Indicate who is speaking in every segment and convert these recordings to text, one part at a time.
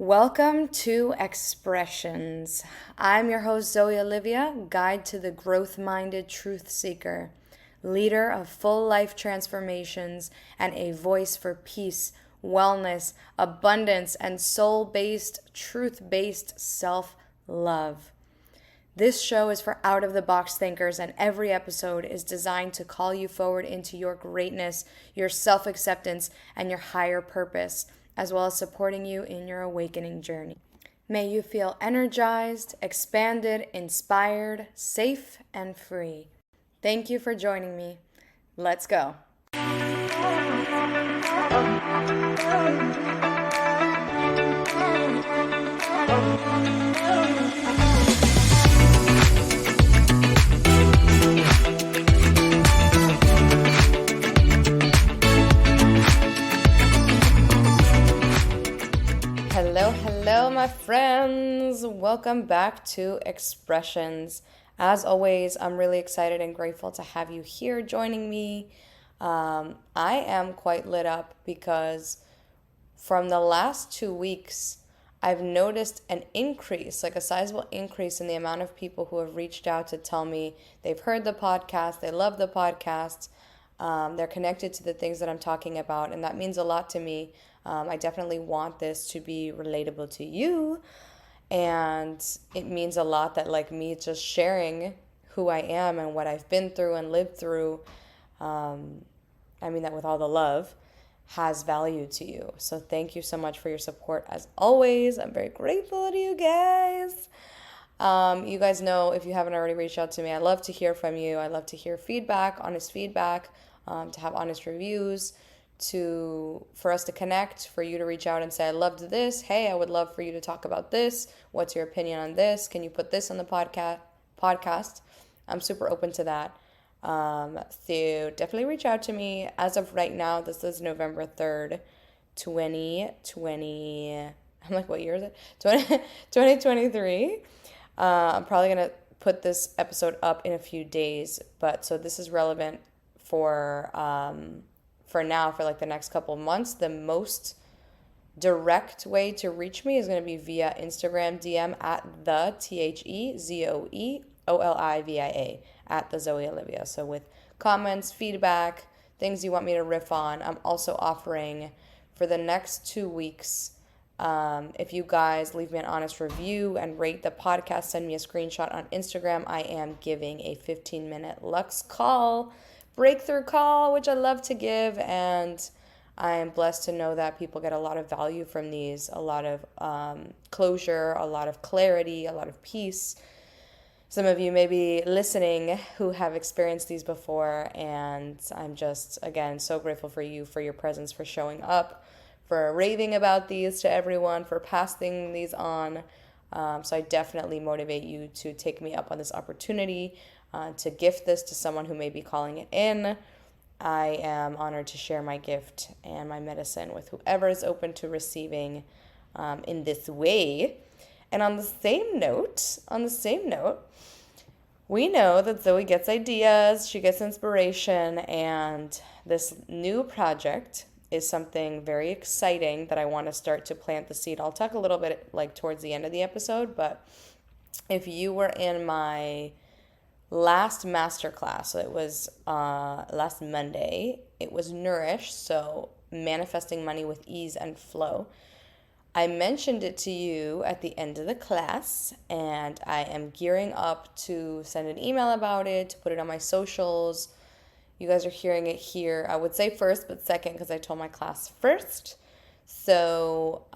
Speaker 1: Welcome to Expressions. I'm your host, Zoe Olivia, guide to the growth-minded truth seeker, leader of full life transformations, and a voice for peace, wellness, abundance, and soul-based, truth-based self-love. This show is for out-of-the-box thinkers, and every episode is designed to call you forward into your greatness, your self-acceptance, and your higher purpose, as well as supporting you in your awakening journey. May you feel energized, expanded, inspired, safe, and free. Thank you for joining me. Let's go. Hello, my friends. Welcome back to Expressions. As always, I'm really excited and grateful to have you here joining me. I am quite lit up because from the last 2 weeks, I've noticed an increase, like a sizable increase in the amount of people who have reached out to tell me they've heard the podcast, they love the podcast, they're connected to the things that I'm talking about, and that means a lot to me. I definitely want this to be relatable to you, and it means a lot that like me just sharing who I am and what I've been through and lived through, I mean that with all the love, has value to you. So thank you so much for your support as always. I'm very grateful to you guys. You guys know, if you haven't already reached out to me, I love to hear from you. I love to hear feedback, honest feedback, to have honest reviews, for us to connect, for you to reach out and say, I loved this. Hey, I would love for you to talk about this. What's your opinion on this? Can you put this on the podcast? I'm super open to that. So definitely reach out to me. As of right now, this is November 3rd, 2020. I'm like, what year is it? 2023. I'm probably going to put this episode up in a few days, but so this is relevant for now, for like the next couple of months. The most direct way to reach me is going to be via Instagram DM at the TheZoeOlivia, at the Zoe Olivia. So with comments, feedback, things you want me to riff on. I'm also offering for the next 2 weeks, if you guys leave me an honest review and rate the podcast, send me a screenshot on Instagram, I am giving a 15-minute Lux call, breakthrough call, which I love to give, and I am blessed to know that people get a lot of value from these, a lot of closure, a lot of clarity, a lot of peace. Some of you may be listening who have experienced these before, and I'm just, again, so grateful for you, for your presence, for showing up, for raving about these to everyone, for passing these on. So I definitely motivate you to take me up on this opportunity, to gift this to someone who may be calling it in. I am honored to share my gift and my medicine with whoever is open to receiving in this way. And on the same note, we know that Zoe gets ideas, she gets inspiration, and this new project is something very exciting that I want to start to plant the seed. I'll talk a little bit like towards the end of the episode, but if you were in my last masterclass, so it was last Monday, it was Nourish, so manifesting money with ease and flow. I mentioned it to you at the end of the class, and I am gearing up to send an email about it, to put it on my socials. You guys are hearing it here, I would say first, but second, because I told my class first. So,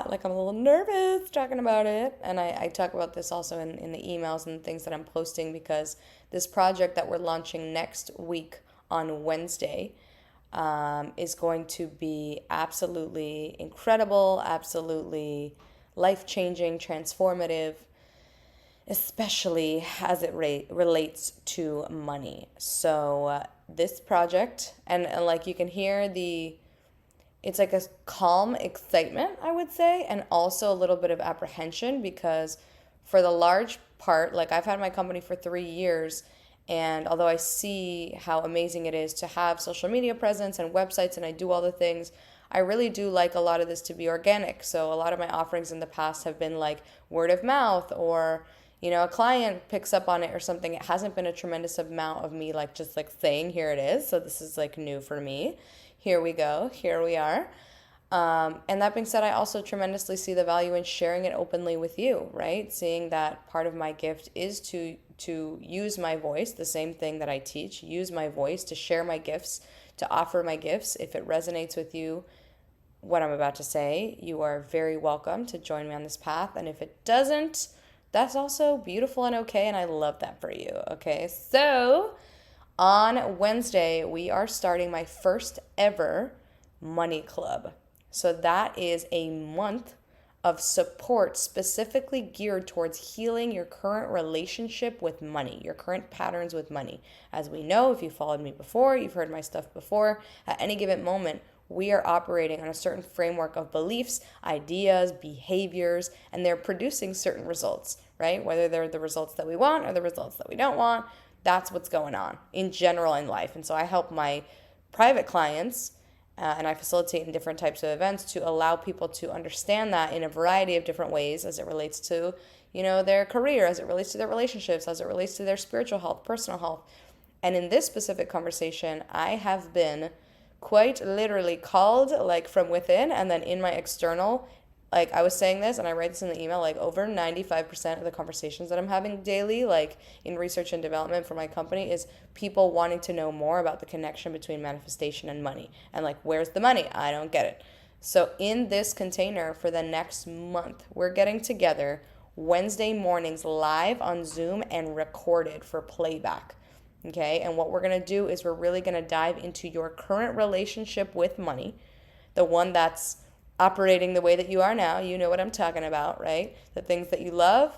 Speaker 1: like I'm a little nervous talking about it. And I talk about this also in the emails and things that I'm posting, because this project that we're launching next week on Wednesday is going to be absolutely incredible, absolutely life-changing, transformative, especially as it relates to money. So this project, and like you can hear it's like a calm excitement, I would say, and also a little bit of apprehension, because for the large part, like I've had my company for 3 years, and although I see how amazing it is to have social media presence and websites, and I do all the things, I really do like a lot of this to be organic. So a lot of my offerings in the past have been like word of mouth, or a client picks up on it or something. It hasn't been a tremendous amount of me like just like saying, here it is. So this is like new for me. Here we go. Here we are. And that being said, I also tremendously see the value in sharing it openly with you, right? Seeing that part of my gift is to use my voice, the same thing that I teach, use my voice to share my gifts, to offer my gifts. If it resonates with you, what I'm about to say, you are very welcome to join me on this path. And if it doesn't, that's also beautiful and okay. And I love that for you. Okay. So on Wednesday, we are starting my first ever money club. So that is a month of support specifically geared towards healing your current relationship with money, your current patterns with money. As we know, if you followed me before, you've heard my stuff before, at any given moment, we are operating on a certain framework of beliefs, ideas, behaviors, and they're producing certain results, right? Whether they're the results that we want or the results that we don't want, that's what's going on in general in life. And so I help my private clients and I facilitate in different types of events to allow people to understand that in a variety of different ways as it relates to, their career, as it relates to their relationships, as it relates to their spiritual health, personal health. And in this specific conversation, I have been quite literally called like from within, and then in my external, like I was saying this and I write this in the email, like over 95% of the conversations that I'm having daily, like in research and development for my company, is people wanting to know more about the connection between manifestation and money. And like, where's the money? I don't get it. So in this container for the next month, we're getting together Wednesday mornings live on Zoom and recorded for playback. Okay. And what we're going to do is we're really going to dive into your current relationship with money, the one that's operating the way that you are now. You know what I'm talking about, right? The things that you love,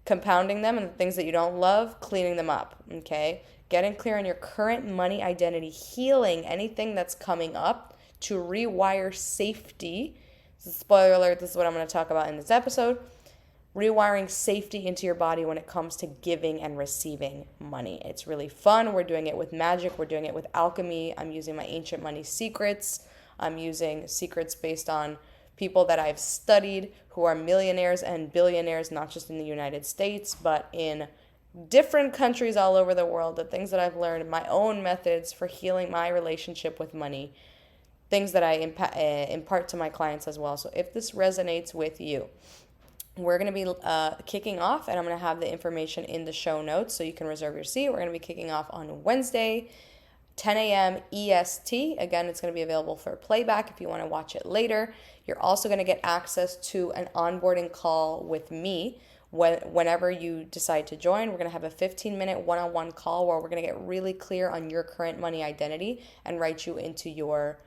Speaker 1: compounding them, and the things that you don't love, cleaning them up, okay? Getting clear on your current money identity, healing anything that's coming up to rewire safety. So spoiler alert, this is what I'm going to talk about in this episode. Rewiring safety into your body when it comes to giving and receiving money. It's really fun. We're doing it with magic. We're doing it with alchemy. I'm using my ancient money secrets. I'm using secrets based on people that I've studied who are millionaires and billionaires, not just in the United States, but in different countries all over the world. The things that I've learned, my own methods for healing my relationship with money, things that I impart to my clients as well. So if this resonates with you, we're going to be kicking off, and I'm going to have the information in the show notes so you can reserve your seat. We're going to be kicking off on Wednesday, 10 a.m. EST. Again, it's going to be available for playback if you want to watch it later. You're also going to get access to an onboarding call with me whenever you decide to join. We're going to have a 15-minute one-on-one call where we're going to get really clear on your current money identity and write you into your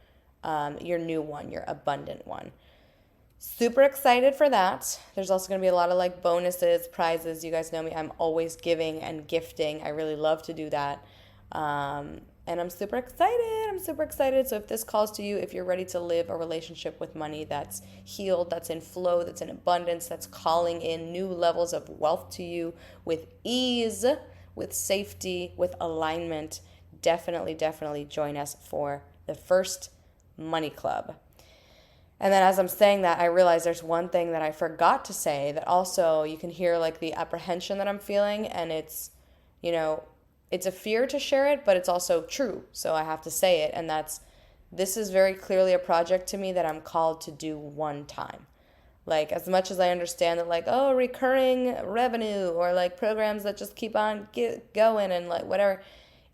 Speaker 1: new one, your abundant one. Super excited for that. There's also going to be a lot of like bonuses, prizes. You guys know me. I'm always giving and gifting. I really love to do that. And I'm super excited. So if this calls to you, if you're ready to live a relationship with money that's healed, that's in flow, that's in abundance, that's calling in new levels of wealth to you with ease, with safety, with alignment, definitely join us for the first money club. And then as I'm saying that, I realize there's one thing that I forgot to say that also you can hear like the apprehension that I'm feeling, and it's, it's a fear to share it, but it's also true. So I have to say it. And this is very clearly a project to me that I'm called to do one time. Like, as much as I understand that, like, oh, recurring revenue or like programs that just keep on going and like whatever,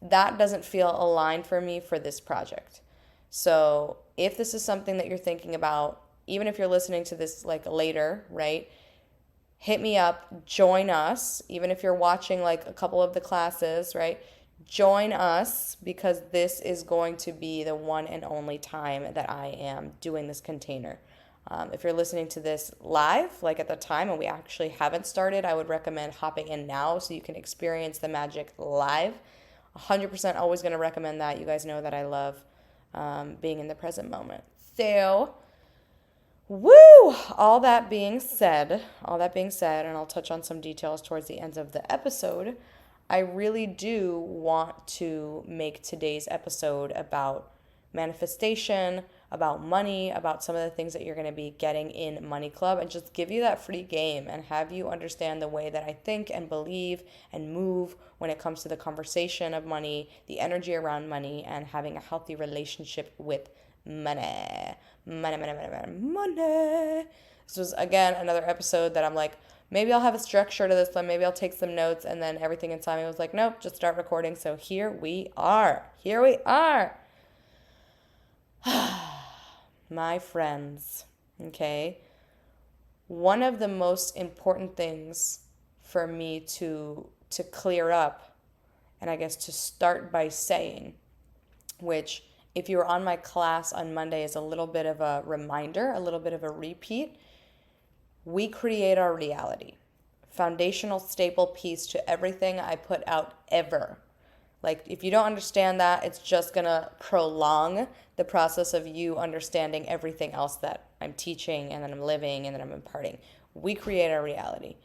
Speaker 1: that doesn't feel aligned for me for this project. So if this is something that you're thinking about, even if you're listening to this like later, right? Hit me up, join us, even if you're watching like a couple of the classes, right? Join us, because this is going to be the one and only time that I am doing this container. If you're listening to this live, like at the time, and we actually haven't started, I would recommend hopping in now so you can experience the magic live. 100% always going to recommend that. You guys know that I love being in the present moment. So, woo! All that being said, and I'll touch on some details towards the end of the episode, I really do want to make today's episode about manifestation, about money, about some of the things that you're going to be getting in Money Club, and just give you that free game and have you understand the way that I think and believe and move when it comes to the conversation of money, the energy around money, and having a healthy relationship with money. Money, money, money, money, money. This was, again, another episode that I'm like, maybe I'll have a structure to this one. Maybe I'll take some notes. And then everything inside me was like, nope, just start recording. So here we are. Here we are. My friends, okay? One of the most important things for me to clear up, and I guess to start by saying, which if you were on my class on Monday is a little bit of a reminder, a little bit of a repeat. We create our reality. Foundational staple piece to everything I put out ever. Like, if you don't understand that, it's just going to prolong the process of you understanding everything else that I'm teaching and that I'm living and that I'm imparting. We create our reality.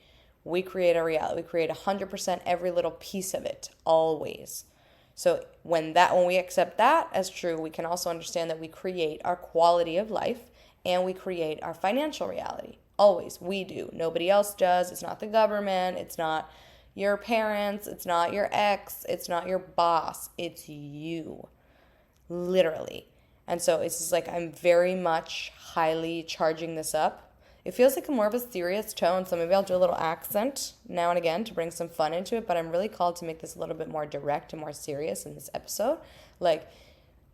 Speaker 1: We create our reality. We create 100% every little piece of it, always. So when we accept that as true, we can also understand that we create our quality of life and we create our financial reality. Always. We do. Nobody else does. It's not the government. It's not your parents. It's not your ex. It's not your boss. It's you. Literally. And so it's just like I'm very much highly charging this up. It feels like a more of a serious tone, so maybe I'll do a little accent now and again to bring some fun into it, but I'm really called to make this a little bit more direct and more serious in this episode. Like,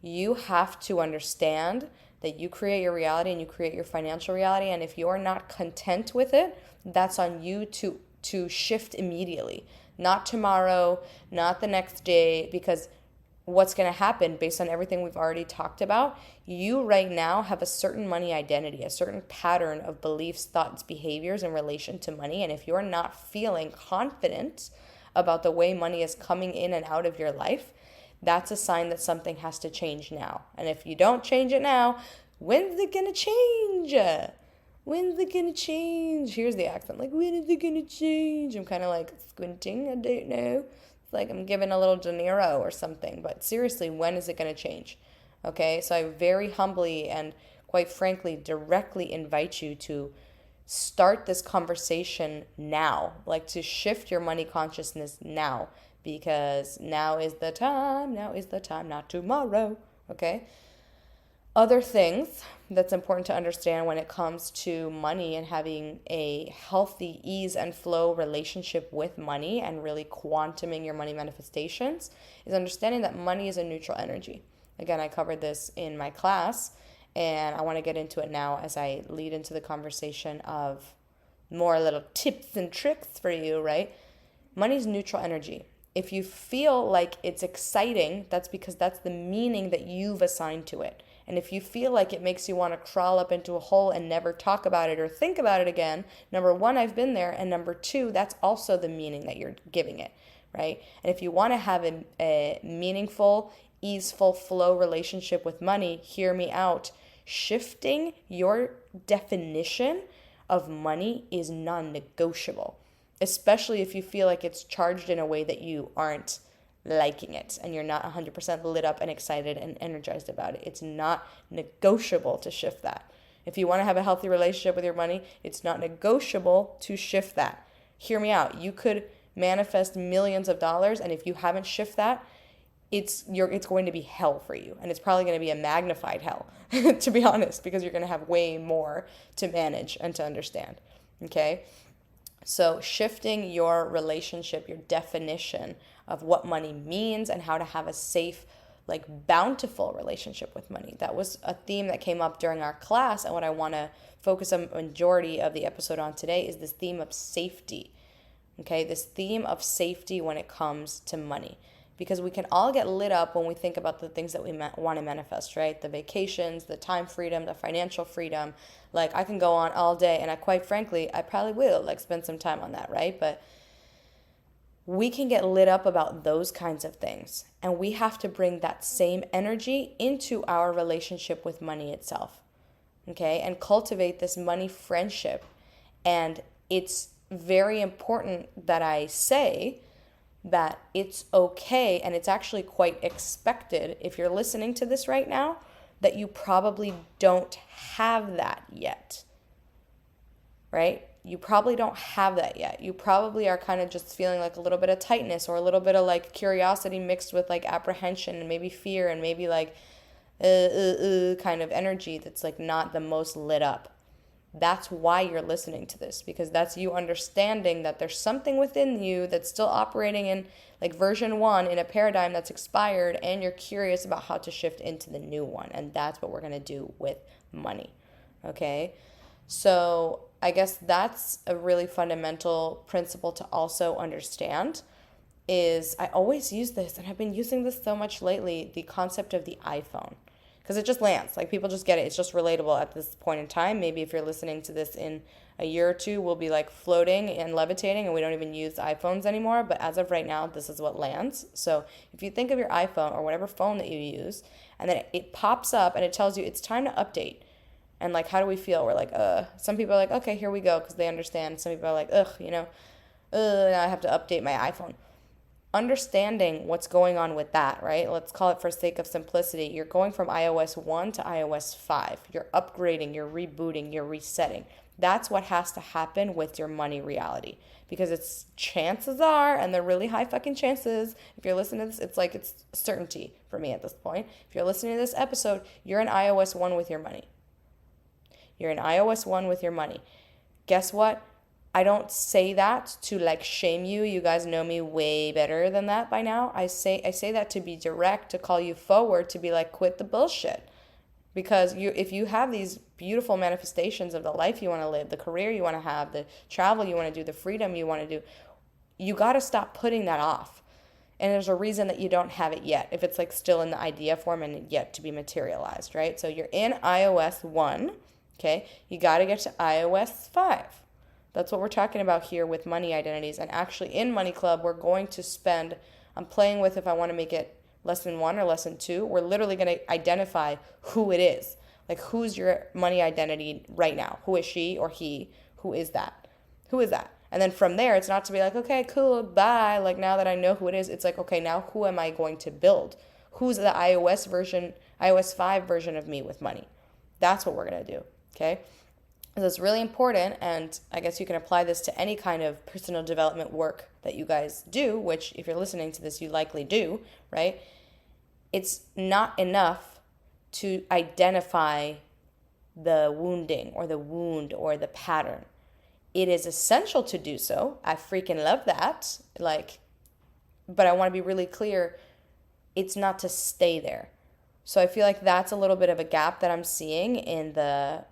Speaker 1: you have to understand that you create your reality and you create your financial reality, and if you're not content with it, that's on you to shift immediately. Not tomorrow, not the next day, because what's going to happen based on everything we've already talked about, you right now have a certain money identity, a certain pattern of beliefs, thoughts, behaviors in relation to money. And if you're not feeling confident about the way money is coming in and out of your life, that's a sign that something has to change now. And if you don't change it now, when's it going to change? When's it going to change? Here's the accent. Like, when is it going to change? I'm kind of like squinting. I don't know. Like I'm giving a little De Niro or something. But seriously, when is it going to change? Okay, so I very humbly and quite frankly directly invite you to start this conversation now. Like to shift your money consciousness now. Because now is the time, not tomorrow. Okay? Other things that's important to understand when it comes to money and having a healthy ease and flow relationship with money and really quantuming your money manifestations is understanding that money is a neutral energy. Again, I covered this in my class, and I want to get into it now as I lead into the conversation of more little tips and tricks for you, right? Money's neutral energy. If you feel like it's exciting, that's because that's the meaning that you've assigned to it. And if you feel like it makes you want to crawl up into a hole and never talk about it or think about it again, number one, I've been there. And number two, that's also the meaning that you're giving it, right? And if you want to have a meaningful, easeful flow relationship with money, hear me out. Shifting your definition of money is non-negotiable, especially if you feel like it's charged in a way that you aren't liking it and you're not 100% lit up and excited and energized about it. It's not negotiable to shift that. If you want to have a healthy relationship with your money, it's not negotiable to shift that. Hear me out. You could manifest millions of dollars, and if you haven't shifted that, it's going to be hell for you, and it's probably going to be a magnified hell, to be honest, because you're going to have way more to manage and to understand. Okay? So shifting your relationship, your definition of what money means and how to have a safe, like bountiful relationship with money. That was a theme that came up during our class, and what I want to focus a majority of the episode on today is this theme of safety. Okay, this theme of safety when it comes to money. Because we can all get lit up when we think about the things that we want to manifest, right? The vacations, the time freedom, the financial freedom. Like, I can go on all day, and quite frankly, I probably will, like, spend some time on that, right? But we can get lit up about those kinds of things. And we have to bring that same energy into our relationship with money itself, okay? And cultivate this money friendship. And it's very important that I say that it's okay, and it's actually quite expected if you're listening to this right now, that you probably don't have that yet, right? You probably don't have that yet. You probably are kind of just feeling like a little bit of tightness or a little bit of like curiosity mixed with like apprehension and maybe fear and maybe like kind of energy that's like not the most lit up. That's why you're listening to this, because that's you understanding that there's something within you that's still operating in like version 1 in a paradigm that's expired, and you're curious about how to shift into the new one. And that's what we're going to do with money. Okay? So I guess that's a really fundamental principle to also understand. Is I always use this, and I've been using this so much lately, the concept of the iPhone. Because it just lands. Like, people just get it. It's just relatable at this point in time. Maybe if you're listening to this in a year or two, we'll be like floating and levitating and we don't even use iPhones anymore. But as of right now, this is what lands. So if you think of your iPhone or whatever phone that you use, and then it pops up and it tells you it's time to update. And like, how do we feel? We're like, Some people are like, okay, here we go, because they understand. Some people are like, now I have to update my iPhone. Understanding what's going on with that, right? Let's call it, for sake of simplicity, you're going from iOS 1 to iOS 5. You're upgrading, you're rebooting, you're resetting. That's what has to happen with your money reality, because it's chances are, and they're really high fucking chances, if you're listening to this, it's like it's certainty for me at this point. If you're listening to this episode, you're in iOS 1 with your money. You're in iOS 1 with your money. Guess what? I don't say that to like shame you. You guys know me way better than that by now. I say that to be direct, to call you forward, to be like, quit the bullshit. Because if you have these beautiful manifestations of the life you want to live, the career you want to have, the travel you want to do, the freedom you want to do, you got to stop putting that off. And there's a reason that you don't have it yet, if it's like still in the idea form and yet to be materialized, right? So you're in iOS 1, okay? You got to get to iOS 5. That's what we're talking about here with money identities. And actually in Money Club, we're going to spend, I'm playing with if I want to make it lesson 1 or lesson 2. We're literally going to identify who it is. Like, who's your money identity right now? Who is she or he? Who is that? Who is that? And then from there, it's not to be like, okay, cool, bye. Like, now that I know who it is, it's like, okay, now who am I going to build? Who's the iOS 5 version of me with money? That's what we're going to do, okay? So it's really important, and I guess you can apply this to any kind of personal development work that you guys do, which if you're listening to this, you likely do, right? It's not enough to identify the wounding or the wound or the pattern. It is essential to do so. I freaking love that. But I want to be really clear, it's not to stay there. So I feel like that's a little bit of a gap that I'm seeing in the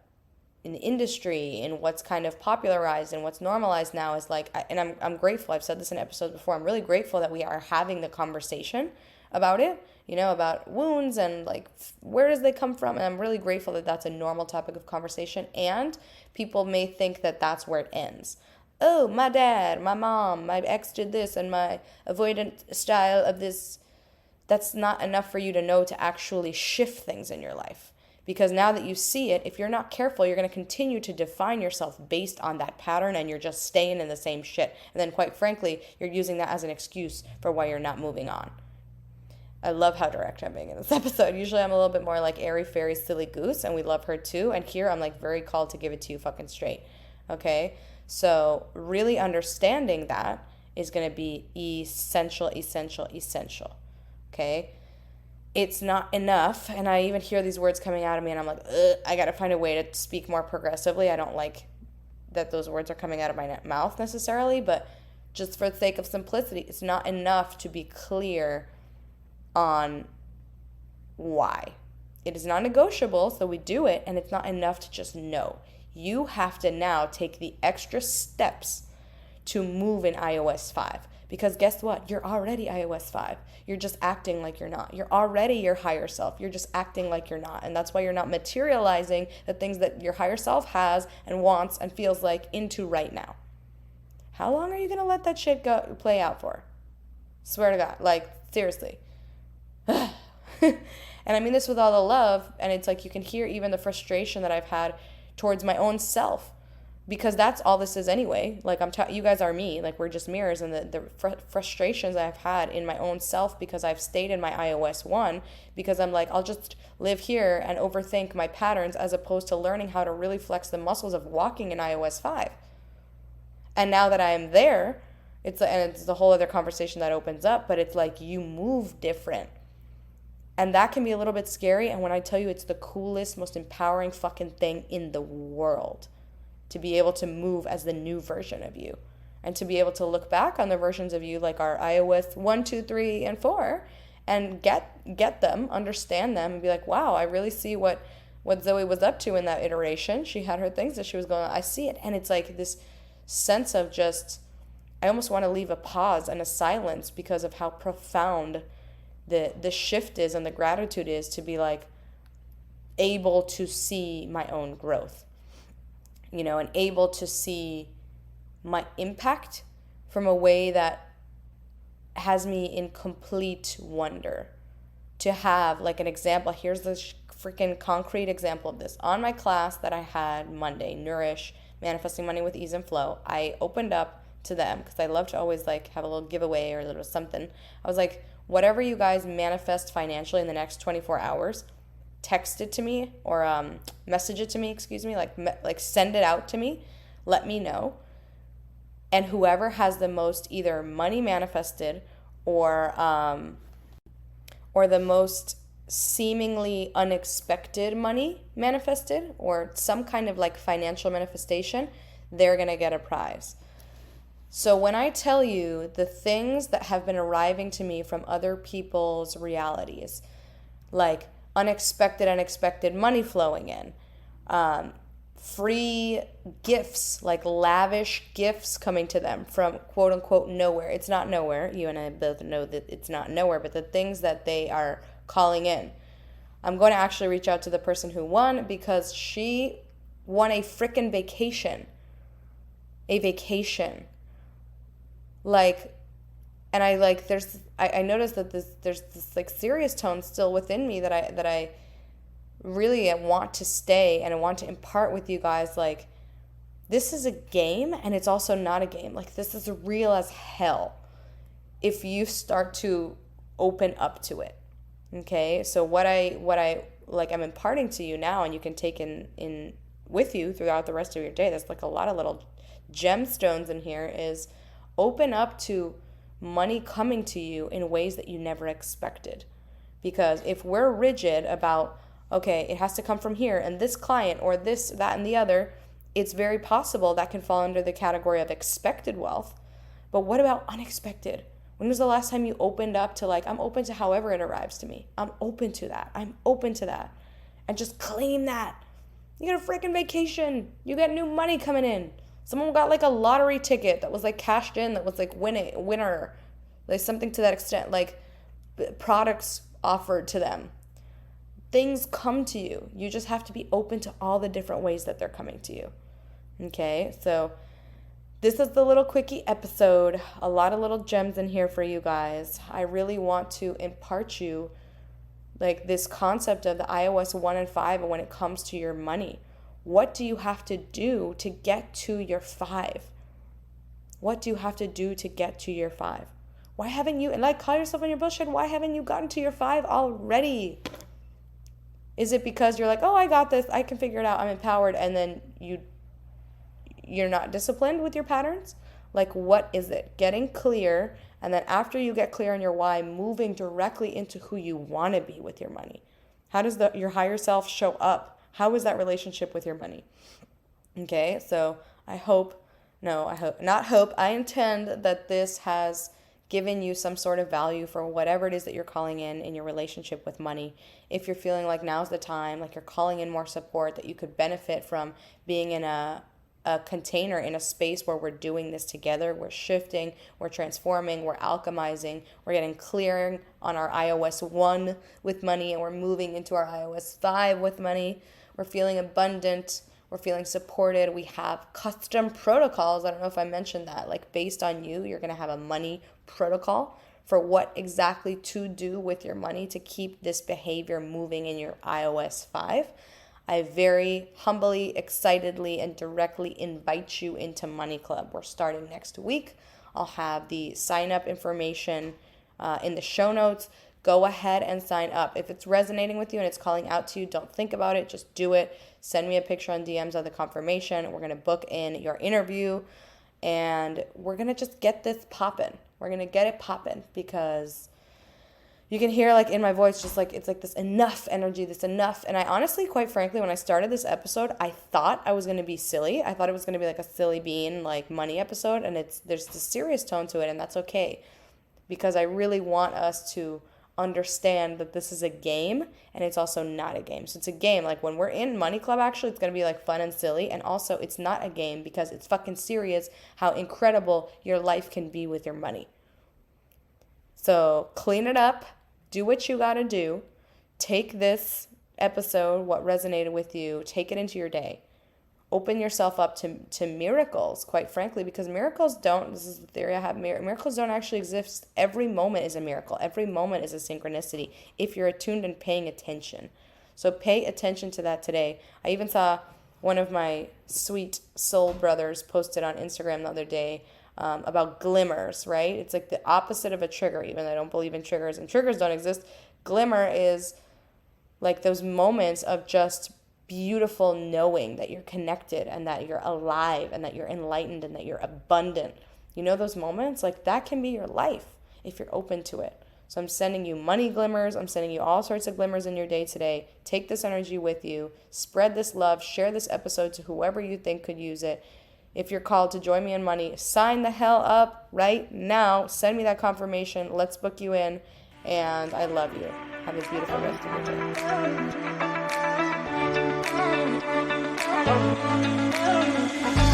Speaker 1: industry, in what's kind of popularized and what's normalized now is like, and I'm grateful, I've said this in episodes before, I'm really grateful that we are having the conversation about it, about wounds and like, where does they come from? And I'm really grateful that that's a normal topic of conversation, and people may think that that's where it ends. Oh, my dad, my mom, my ex did this, and my avoidant style of this. That's not enough for you to know to actually shift things in your life. Because now that you see it, if you're not careful, you're going to continue to define yourself based on that pattern, and you're just staying in the same shit. And then quite frankly, you're using that as an excuse for why you're not moving on. I love how direct I'm being in this episode. Usually I'm a little bit more like airy-fairy silly goose, and we love her too. And here I'm like very called to give it to you fucking straight. Okay? So really understanding that is going to be essential. Okay? It's not enough, and I even hear these words coming out of me, and I'm like, I gotta find a way to speak more progressively. I don't like that those words are coming out of my mouth necessarily, but just for the sake of simplicity, it's not enough to be clear on why. It is non-negotiable, so we do it, and it's not enough to just know. You have to now take the extra steps to move in iOS 5. Because guess what? You're already iOS 5. You're just acting like you're not. You're already your higher self. You're just acting like you're not. And that's why you're not materializing the things that your higher self has and wants and feels like into right now. How long are you going to let that shit play out for? Swear to God. Like, seriously. And I mean this with all the love. And it's like you can hear even the frustration that I've had towards my own self. because that's all this is anyway. Like you guys are me. Like we're just mirrors, and the frustrations I've had in my own self because I've stayed in my iOS 1 because I'm like, I'll just live here and overthink my patterns as opposed to learning how to really flex the muscles of walking in iOS 5. And now that I am there, it's the whole other conversation that opens up, but it's like you move different. And that can be a little bit scary, and when I tell you it's the coolest, most empowering fucking thing in the world, to be able to move as the new version of you and to be able to look back on the versions of you like our iOS 1, 2, 3, and 4 and get them, understand them, and be like, wow, I really see what Zoe was up to in that iteration. She had her things that she was going on. I see it. And it's like this sense of just, I almost want to leave a pause and a silence because of how profound the shift is and the gratitude is to be like able to see my own growth. And able to see my impact from a way that has me in complete wonder. To have like an example, here's the freaking concrete example of this. On my class that I had Monday, Nourish, Manifesting Money with Ease and Flow, I opened up to them because I love to always like have a little giveaway or a little something. I was like, whatever you guys manifest financially in the next 24 hours, text it to me or message it to me, like send it out to me, let me know. And whoever has the most either money manifested or the most seemingly unexpected money manifested or some kind of like financial manifestation, they're going to get a prize. So when I tell you the things that have been arriving to me from other people's realities, like unexpected money flowing in, free gifts, like lavish gifts coming to them from quote unquote nowhere. It's not nowhere. You and I both know that it's not nowhere, but the things that they are calling in. I'm going to actually reach out to the person who won because she won a freaking vacation. A vacation. Like, and I like, I noticed that there's this like serious tone still within me that I really want to stay and I want to impart with you guys. Like, this is a game and it's also not a game. Like, this is real as hell if you start to open up to it. Okay. So what I like, I'm imparting to you now, and you can take in with you throughout the rest of your day. There's like a lot of little gemstones in here. Is open up to money coming to you in ways that you never expected. Because if we're rigid about, okay, it has to come from here and this client or this, that, and the other, it's very possible that can fall under the category of expected wealth. But what about unexpected? When was the last time you opened up to like, I'm open to however it arrives to me. I'm open to that. I'm open to that. And just claim that. You get a freaking vacation. You get new money coming in. Someone got like a lottery ticket that was like cashed in, that was like winner, like something to that extent, like products offered to them. Things come to you. You just have to be open to all the different ways that they're coming to you. Okay, so this is the little quickie episode. A lot of little gems in here for you guys. I really want to impart you like this concept of the iOS 1 and 5 and when it comes to your money. What do you have to do to get to your 5? What do you have to do to get to your 5? Why haven't you, and like, call yourself on your bullshit, why haven't you gotten to your 5 already? Is it because you're like, oh, I got this, I can figure it out, I'm empowered, and then you're not disciplined with your patterns? Like, what is it? Getting clear, and then after you get clear on your why, moving directly into who you want to be with your money. How does your higher self show up? How is that relationship with your money? Okay, so I intend that this has given you some sort of value for whatever it is that you're calling in your relationship with money. If you're feeling like now's the time, like you're calling in more support, that you could benefit from being in a container, in a space where we're doing this together, we're shifting, we're transforming, we're alchemizing, we're getting clear on our iOS 1 with money, and we're moving into our iOS 5 with money. We're feeling abundant. We're feeling supported. We have custom protocols. I don't know if I mentioned that. Like, based on you, you're going to have a money protocol for what exactly to do with your money to keep this behavior moving in your iOS 5. I very humbly, excitedly, and directly invite you into Money Club. We're starting next week. I'll have the sign up information in the show notes. Go ahead and sign up. If it's resonating with you and it's calling out to you, don't think about it. Just do it. Send me a picture on DMs of the confirmation. We're going to book in your interview and we're going to just get this popping. We're going to get it popping because you can hear like in my voice, just like, it's like this enough energy, this enough. And I honestly, quite frankly, when I started this episode, I thought I was going to be silly. I thought it was going to be like a silly bean, like money episode. And there's this serious tone to it. And that's okay. Because I really want us to understand that this is a game and it's also not a game. So it's a game. Like when we're in Money Club, actually, it's going to be like fun and silly. And also it's not a game because it's fucking serious how incredible your life can be with your money. So clean it up, do what you got to do, take this episode, what resonated with you, take it into your day. Open yourself up to miracles, quite frankly, because miracles don't, this is the theory I have, miracles don't actually exist. Every moment is a miracle. Every moment is a synchronicity if you're attuned and paying attention. So pay attention to that today. I even saw one of my sweet soul brothers posted on Instagram the other day about glimmers, right? It's like the opposite of a trigger, even though I don't believe in triggers, and triggers don't exist. Glimmer is like those moments of just beautiful knowing that you're connected and that you're alive and that you're enlightened and that you're abundant. You know those moments? Like that can be your life if you're open to it. So I'm sending you money glimmers. I'm sending you all sorts of glimmers in your day today. Take this energy with you. Spread this love. Share this episode to whoever you think could use it. If you're called to join me in money, sign the hell up right now. Send me that confirmation. Let's book you in. And I love you. Have a beautiful rest of your day.